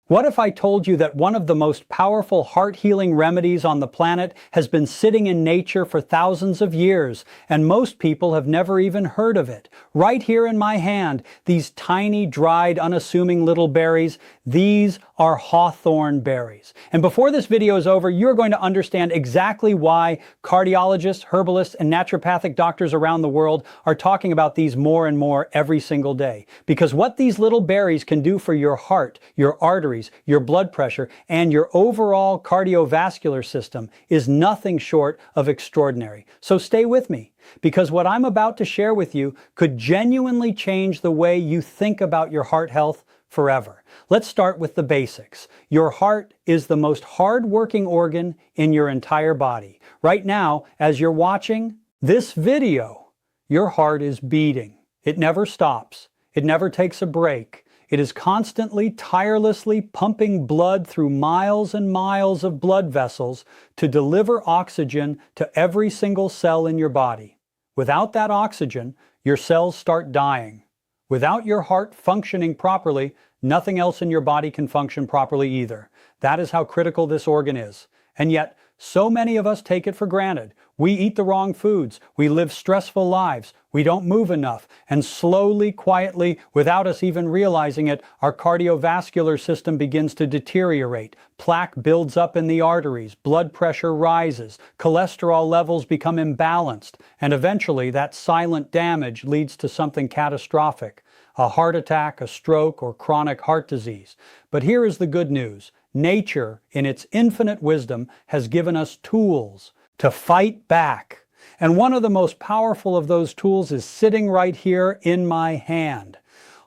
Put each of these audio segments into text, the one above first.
What if I told you that one of the most powerful heart-healing remedies on the planet has been sitting in nature for thousands of years, and most people have never even heard of it? Right here in my hand, these tiny, dried, unassuming little berries, these are hawthorn berries. And before this video is over, you're going to understand exactly why cardiologists, herbalists, and naturopathic doctors around the world are talking about these more and more every single day. Because what these little berries can do for your heart, your arteries, your blood pressure, and your overall cardiovascular system is nothing short of extraordinary. So stay with me, because what I'm about to share with you could genuinely change the way you think about your heart health forever. Let's start with the basics. Your heart is the most hard-working organ in your entire body. Right now, as you're watching this video, your heart is beating. It never stops. It never takes a break. It is constantly, tirelessly pumping blood through miles and miles of blood vessels to deliver oxygen to every single cell in your body. Without that oxygen, your cells start dying. Without your heart functioning properly, nothing else in your body can function properly either. That is how critical this organ is. And yet, so many of us take it for granted. We eat the wrong foods. We live stressful lives. We don't move enough. And slowly, quietly, without us even realizing it, our cardiovascular system begins to deteriorate. Plaque builds up in the arteries. Blood pressure rises. Cholesterol levels become imbalanced. And eventually, that silent damage leads to something catastrophic: a heart attack, a stroke, or chronic heart disease. But here is the good news. Nature, in its infinite wisdom, has given us tools to fight back. And one of the most powerful of those tools is sitting right here in my hand: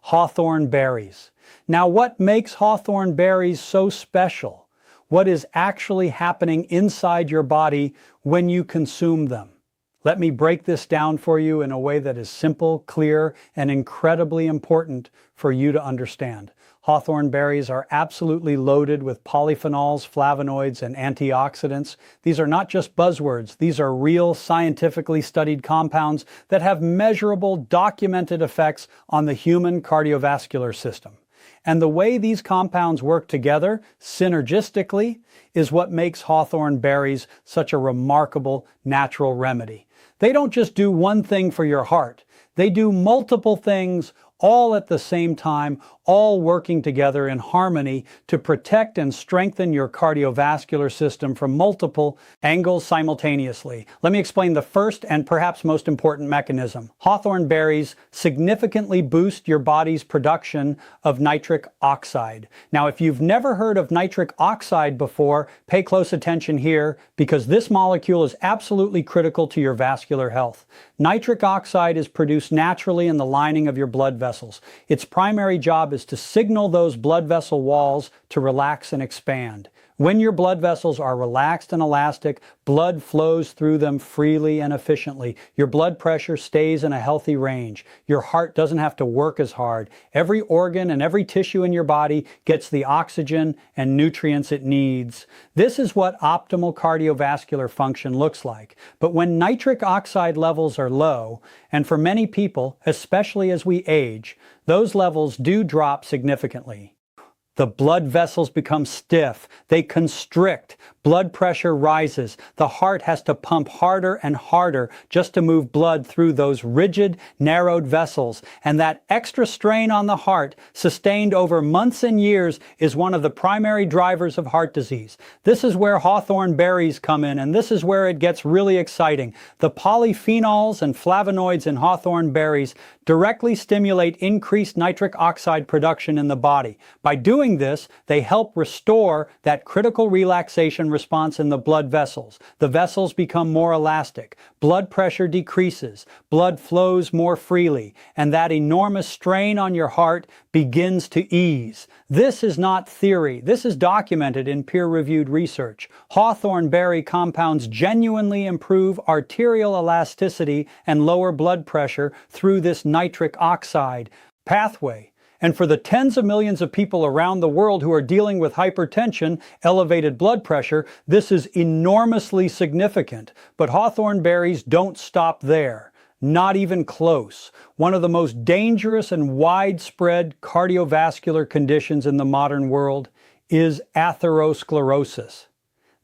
hawthorn berries. Now, what makes hawthorn berries so special? What is actually happening inside your body when you consume them? Let me break this down for you in a way that is simple, clear, and incredibly important for you to understand. Hawthorn berries are absolutely loaded with polyphenols, flavonoids, and antioxidants. These are not just buzzwords. These are real, scientifically studied compounds that have measurable, documented effects on the human cardiovascular system. And the way these compounds work together, synergistically, is what makes hawthorn berries such a remarkable natural remedy. They don't just do one thing for your heart. They do multiple things all at the same time, all working together in harmony to protect and strengthen your cardiovascular system from multiple angles simultaneously. Let me explain the first and perhaps most important mechanism. Hawthorn berries significantly boost your body's production of nitric oxide. Now, if you've never heard of nitric oxide before, pay close attention here, because this molecule is absolutely critical to your vascular health. Nitric oxide is produced naturally in the lining of your blood vessels. Its primary job is to signal those blood vessel walls to relax and expand. When your blood vessels are relaxed and elastic, blood flows through them freely and efficiently. Your blood pressure stays in a healthy range. Your heart doesn't have to work as hard. Every organ and every tissue in your body gets the oxygen and nutrients it needs. This is what optimal cardiovascular function looks like. But when nitric oxide levels are low, and for many people, especially as we age, those levels do drop significantly. The blood vessels become stiff, they constrict, blood pressure rises, the heart has to pump harder and harder just to move blood through those rigid, narrowed vessels, and that extra strain on the heart, sustained over months and years, is one of the primary drivers of heart disease. This is where hawthorn berries come in, and this is where it gets really exciting. The polyphenols and flavonoids in hawthorn berries directly stimulate increased nitric oxide production in the body. By doing this, they help restore that critical relaxation response in the blood vessels. The vessels become more elastic, blood pressure decreases, blood flows more freely, and that enormous strain on your heart begins to ease. This is not theory. This is documented in peer-reviewed research. Hawthorn berry compounds genuinely improve arterial elasticity and lower blood pressure through this nitric oxide pathway. And for the tens of millions of people around the world who are dealing with hypertension, elevated blood pressure, this is enormously significant. But hawthorn berries don't stop there. Not even close. One of the most dangerous and widespread cardiovascular conditions in the modern world is atherosclerosis.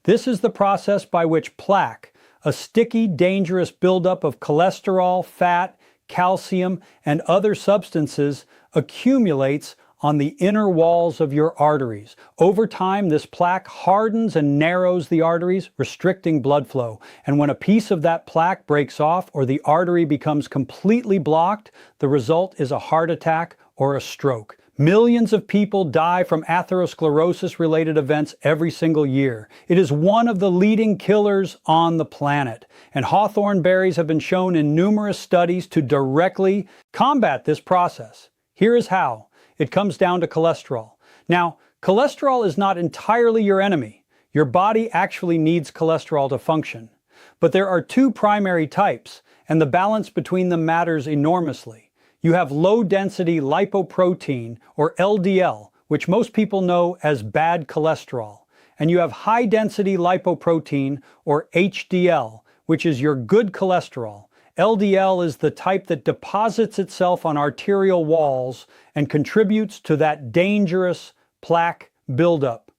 This is the process by which plaque, a sticky, dangerous buildup of cholesterol, fat, calcium, and other substances, accumulates on the inner walls of your arteries. Over time, this plaque hardens and narrows the arteries, restricting blood flow. And when a piece of that plaque breaks off or the artery becomes completely blocked, the result is a heart attack or a stroke. Millions of people die from atherosclerosis-related events every single year. It is one of the leading killers on the planet. And hawthorn berries have been shown in numerous studies to directly combat this process. Here is how. It comes down to cholesterol. Now, cholesterol is not entirely your enemy. Your body actually needs cholesterol to function. But there are two primary types, and the balance between them matters enormously. You have low-density lipoprotein, or LDL, which most people know as bad cholesterol. And you have high-density lipoprotein, or HDL, which is your good cholesterol. LDL is the type that deposits itself on arterial walls and contributes to that dangerous plaque buildup.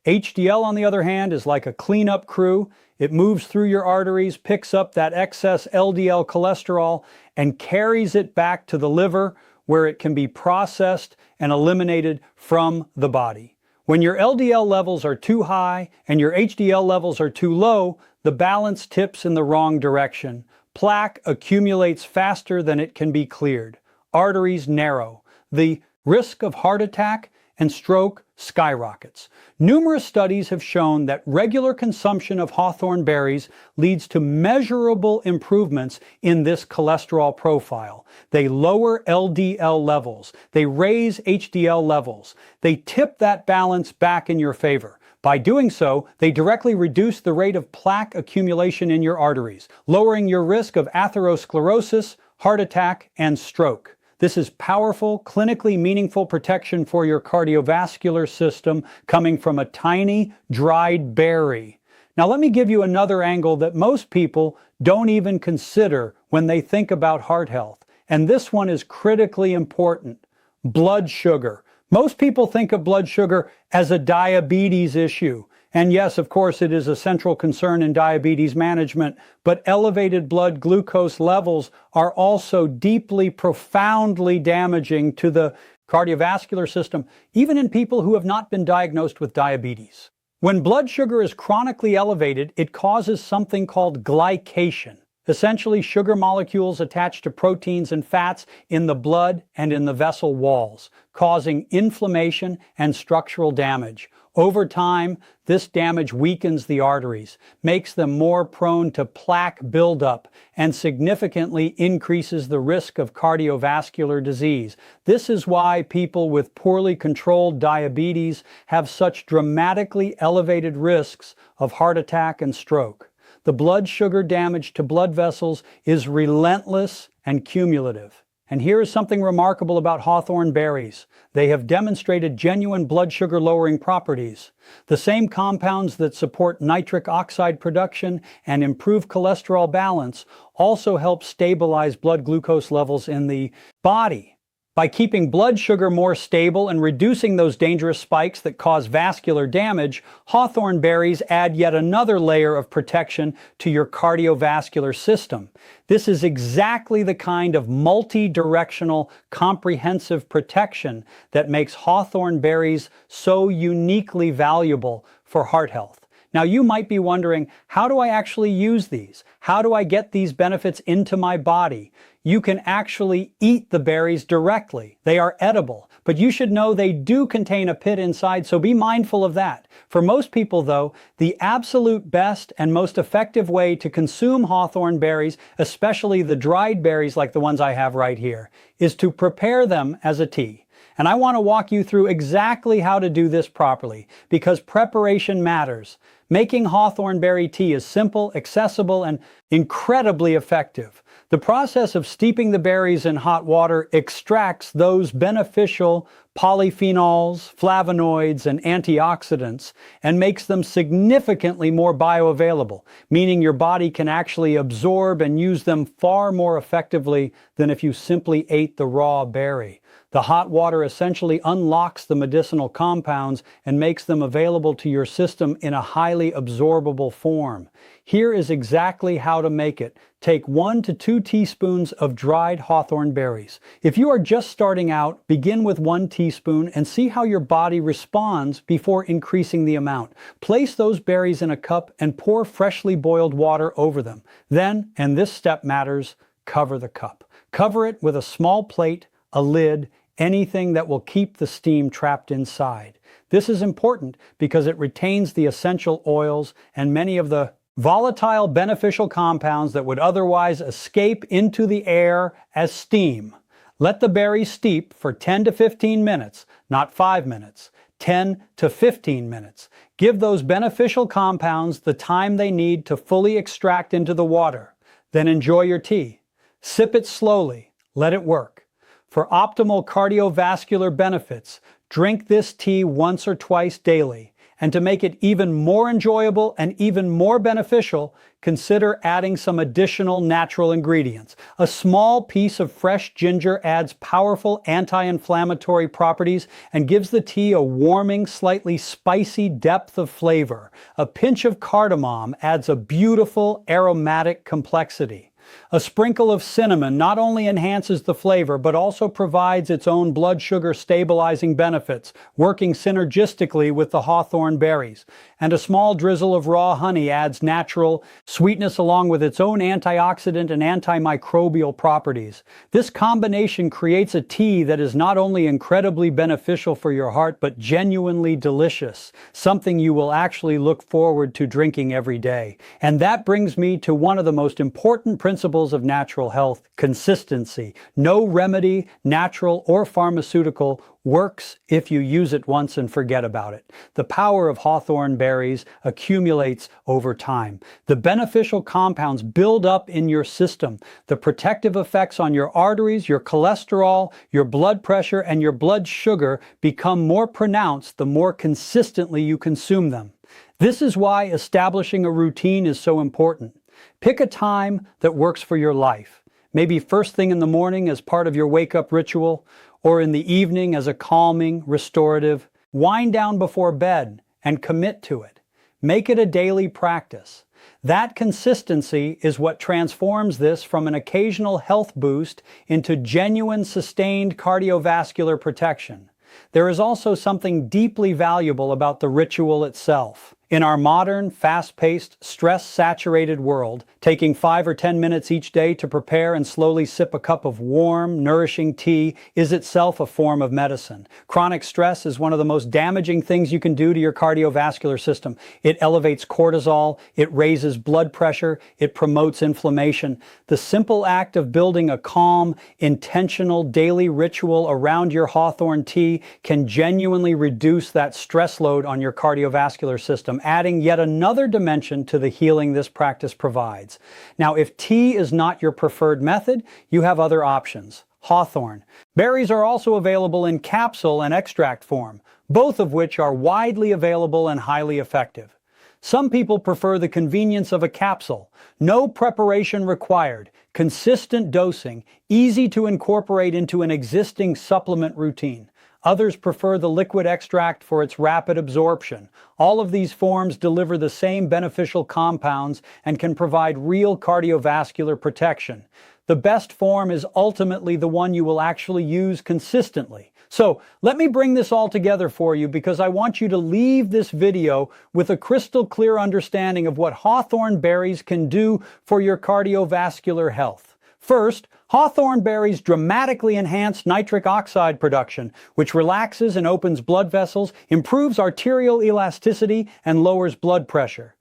HDL, on the other hand, is like a cleanup crew. It moves through your arteries, picks up that excess LDL cholesterol, and carries it back to the liver, where it can be processed and eliminated from the body. When your LDL levels are too high and your HDL levels are too low, the balance tips in the wrong direction. Plaque accumulates faster than it can be cleared. Arteries narrow. The risk of heart attack and stroke skyrockets. Numerous studies have shown that regular consumption of hawthorn berries leads to measurable improvements in this cholesterol profile. They lower LDL levels. They raise HDL levels. They tip that balance back in your favor. By doing so, they directly reduce the rate of plaque accumulation in your arteries, lowering your risk of atherosclerosis, heart attack, and stroke. This is powerful, clinically meaningful protection for your cardiovascular system coming from a tiny, dried berry. Now let me give you another angle that most people don't even consider when they think about heart health. And this one is critically important. Blood sugar. Most people think of blood sugar as a diabetes issue. And yes, of course, it is a central concern in diabetes management, but elevated blood glucose levels are also deeply, profoundly damaging to the cardiovascular system, even in people who have not been diagnosed with diabetes. When blood sugar is chronically elevated, it causes something called glycation. Essentially, sugar molecules attached to proteins and fats in the blood and in the vessel walls, causing inflammation and structural damage. Over time, this damage weakens the arteries, makes them more prone to plaque buildup, and significantly increases the risk of cardiovascular disease. This is why people with poorly controlled diabetes have such dramatically elevated risks of heart attack and stroke. The blood sugar damage to blood vessels is relentless and cumulative. And here is something remarkable about hawthorn berries. They have demonstrated genuine blood sugar lowering properties. The same compounds that support nitric oxide production and improve cholesterol balance also help stabilize blood glucose levels in the body. By keeping blood sugar more stable and reducing those dangerous spikes that cause vascular damage, hawthorn berries add yet another layer of protection to your cardiovascular system. This is exactly the kind of multi-directional, comprehensive protection that makes hawthorn berries so uniquely valuable for heart health. Now you might be wondering, how do I actually use these? How do I get these benefits into my body? You can actually eat the berries directly. They are edible, but you should know they do contain a pit inside, so be mindful of that. For most people though, the absolute best and most effective way to consume hawthorn berries, especially the dried berries like the ones I have right here, is to prepare them as a tea. And I want to walk you through exactly how to do this properly, because preparation matters. Making hawthorn berry tea is simple, accessible, and incredibly effective. The process of steeping the berries in hot water extracts those beneficial polyphenols, flavonoids, and antioxidants and makes them significantly more bioavailable, meaning your body can actually absorb and use them far more effectively than if you simply ate the raw berry. The hot water essentially unlocks the medicinal compounds and makes them available to your system in a highly absorbable form. Here is exactly how to make it. Take 1 to 2 teaspoons of dried hawthorn berries. If you are just starting out, begin with 1 teaspoon and see how your body responds before increasing the amount. Place those berries in a cup and pour freshly boiled water over them. Then, and this step matters, cover the cup. Cover it with a small plate, a lid, anything that will keep the steam trapped inside. This is important because it retains the essential oils and many of the volatile beneficial compounds that would otherwise escape into the air as steam. Let the berries steep for 10 to 15 minutes, not 5 minutes, 10 to 15 minutes. Give those beneficial compounds the time they need to fully extract into the water. Then enjoy your tea. Sip it slowly. Let it work. For optimal cardiovascular benefits, drink this tea once or twice daily. And to make it even more enjoyable and even more beneficial, consider adding some additional natural ingredients. A small piece of fresh ginger adds powerful anti-inflammatory properties and gives the tea a warming, slightly spicy depth of flavor. A pinch of cardamom adds a beautiful aromatic complexity. A sprinkle of cinnamon not only enhances the flavor, but also provides its own blood sugar stabilizing benefits, working synergistically with the hawthorn berries. And a small drizzle of raw honey adds natural sweetness along with its own antioxidant and antimicrobial properties. This combination creates a tea that is not only incredibly beneficial for your heart, but genuinely delicious, something you will actually look forward to drinking every day. And that brings me to one of the most important principles of natural health: consistency. No remedy, natural or pharmaceutical, works if you use it once and forget about it. The power of hawthorn berries accumulates over time. The beneficial compounds build up in your system. The protective effects on your arteries, your cholesterol, your blood pressure, and your blood sugar become more pronounced the more consistently you consume them. This is why establishing a routine is so important. Pick a time that works for your life. Maybe first thing in the morning as part of your wake-up ritual, or in the evening as a calming, restorative. Wind down before bed and commit to it. Make it a daily practice. That consistency is what transforms this from an occasional health boost into genuine, sustained cardiovascular protection. There is also something deeply valuable about the ritual itself. In our modern, fast-paced, stress-saturated world, taking 5 or 10 minutes each day to prepare and slowly sip a cup of warm, nourishing tea is itself a form of medicine. Chronic stress is one of the most damaging things you can do to your cardiovascular system. It elevates cortisol, it raises blood pressure, it promotes inflammation. The simple act of building a calm, intentional daily ritual around your hawthorn tea can genuinely reduce that stress load on your cardiovascular system, adding yet another dimension to the healing this practice provides. Now, if tea is not your preferred method, you have other options. Hawthorn. Berries are also available in capsule and extract form, both of which are widely available and highly effective. Some people prefer the convenience of a capsule. No preparation required, consistent dosing, easy to incorporate into an existing supplement routine. Others prefer the liquid extract for its rapid absorption. All of these forms deliver the same beneficial compounds and can provide real cardiovascular protection. The best form is ultimately the one you will actually use consistently. So let me bring this all together for you because I want you to leave this video with a crystal clear understanding of what hawthorn berries can do for your cardiovascular health. First, hawthorn berries dramatically enhance nitric oxide production, which relaxes and opens blood vessels, improves arterial elasticity, and lowers blood pressure.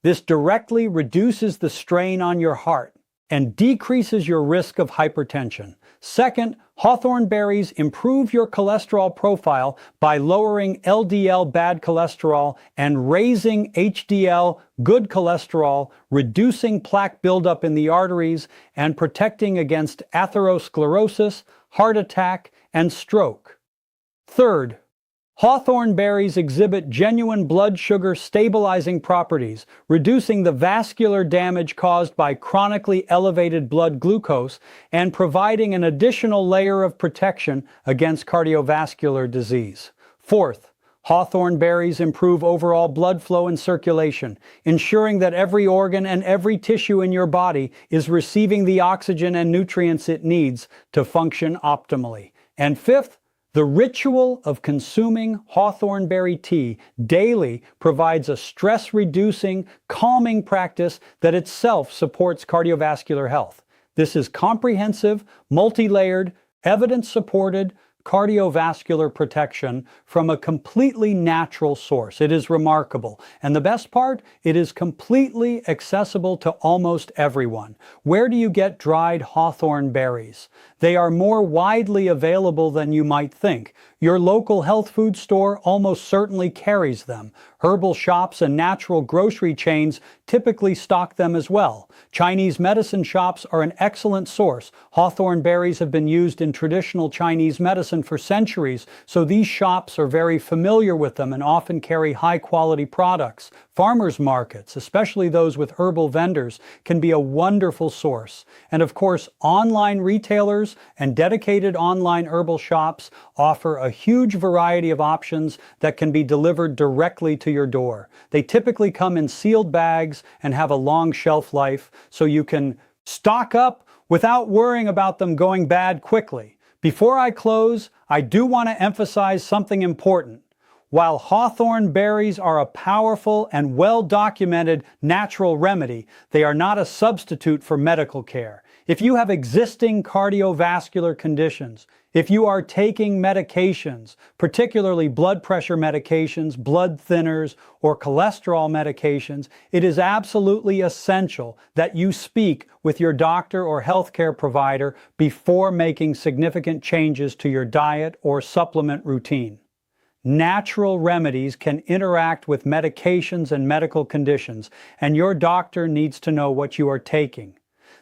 This directly reduces the strain on your heart and decreases your risk of hypertension. Second, hawthorn berries improve your cholesterol profile by lowering LDL bad cholesterol and raising HDL good cholesterol, reducing plaque buildup in the arteries, and protecting against atherosclerosis, heart attack, and stroke. Third, Hawthorn berries exhibit genuine blood sugar stabilizing properties, reducing the vascular damage caused by chronically elevated blood glucose and providing an additional layer of protection against cardiovascular disease. Fourth, Hawthorn berries improve overall blood flow and circulation, ensuring that every organ and every tissue in your body is receiving the oxygen and nutrients it needs to function optimally. And fifth, the ritual of consuming hawthorn berry tea daily provides a stress-reducing, calming practice that itself supports cardiovascular health. This is comprehensive, multi-layered, evidence-supported cardiovascular protection from a completely natural source. It is remarkable. And the best part, it is completely accessible to almost everyone. Where do you get dried hawthorn berries? They are more widely available than you might think. Your local health food store almost certainly carries them. Herbal shops and natural grocery chains typically stock them as well. Chinese medicine shops are an excellent source. Hawthorn berries have been used in traditional Chinese medicine for centuries, so these shops are very familiar with them and often carry high-quality products. Farmers markets, especially those with herbal vendors, can be a wonderful source. And of course, online retailers and dedicated online herbal shops offer a huge variety of options that can be delivered directly to your door. They typically come in sealed bags and have a long shelf life, so you can stock up without worrying about them going bad quickly. Before I close, I do want to emphasize something important. While hawthorn berries are a powerful and well-documented natural remedy, they are not a substitute for medical care. If you have existing cardiovascular conditions, if you are taking medications, particularly blood pressure medications, blood thinners, or cholesterol medications, it is absolutely essential that you speak with your doctor or healthcare provider before making significant changes to your diet or supplement routine. Natural remedies can interact with medications and medical conditions, and your doctor needs to know what you are taking.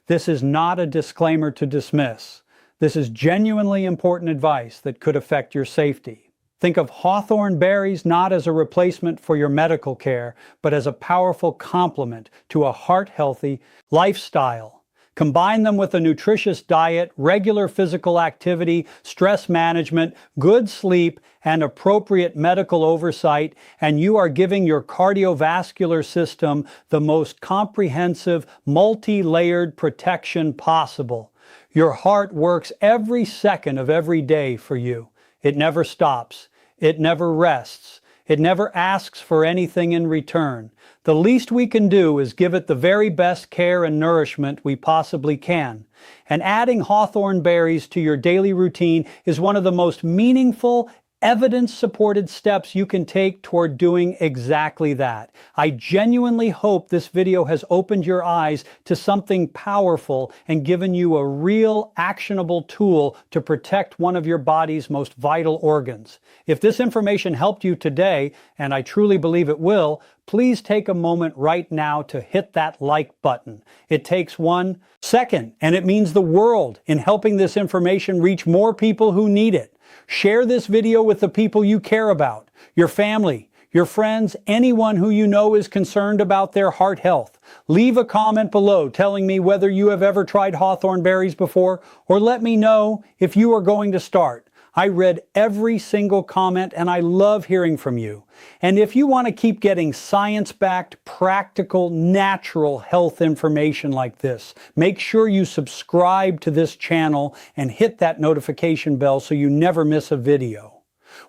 This is not a disclaimer to dismiss. This is genuinely important advice that could affect your safety. Think of hawthorn berries not as a replacement for your medical care, but as a powerful complement to a heart-healthy lifestyle. Combine them with a nutritious diet, regular physical activity, stress management, good sleep, and appropriate medical oversight, and you are giving your cardiovascular system the most comprehensive, multi-layered protection possible. Your heart works every second of every day for you. It never stops. It never rests. It never asks for anything in return. The least we can do is give it the very best care and nourishment we possibly can. And adding hawthorn berries to your daily routine is one of the most meaningful, evidence-supported steps you can take toward doing exactly that. I genuinely hope this video has opened your eyes to something powerful and given you a real, actionable tool to protect one of your body's most vital organs. If this information helped you today, and I truly believe it will, please take a moment right now to hit that like button. It takes 1 second, and it means the world in helping this information reach more people who need it. Share this video with the people you care about, your family, your friends, anyone who you know is concerned about their heart health. Leave a comment below telling me whether you have ever tried hawthorn berries before, or let me know if you are going to start. I read every single comment and I love hearing from you. And if you want to keep getting science-backed, practical, natural health information like this, make sure you subscribe to this channel and hit that notification bell so you never miss a video.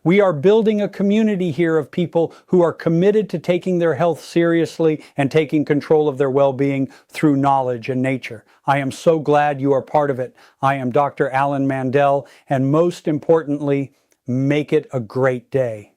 We are building a community here of people who are committed to taking their health seriously and taking control of their well-being through knowledge and nature. I am so glad you are part of it. I am Dr. Alan Mandell, and most importantly, make it a great day.